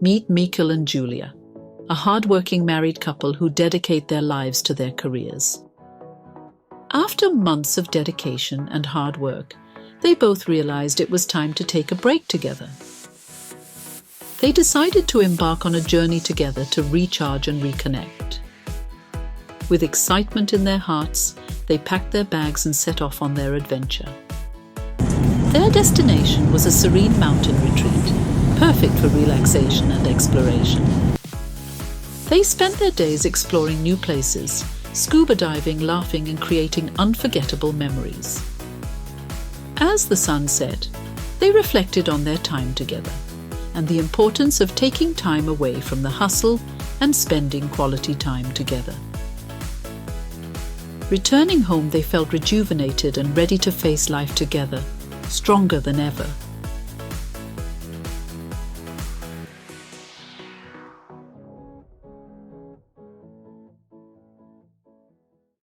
Meet Mikkel and Julia, a hard-working married couple who dedicate their lives to their careers. After months of dedication and hard work, they both realized it was time to take a break together. They decided to embark on a journey together to recharge and reconnect. With excitement in their hearts, they packed their bags and set off on their adventure. Their destination was a serene mountain retreat, perfect for relaxation and exploration. They spent their days exploring new places, scuba diving, laughing, and creating unforgettable memories. As the sun set, they reflected on their time together and the importance of taking time away from the hustle and spending quality time together. Returning home, they felt rejuvenated and ready to face life together, stronger than ever.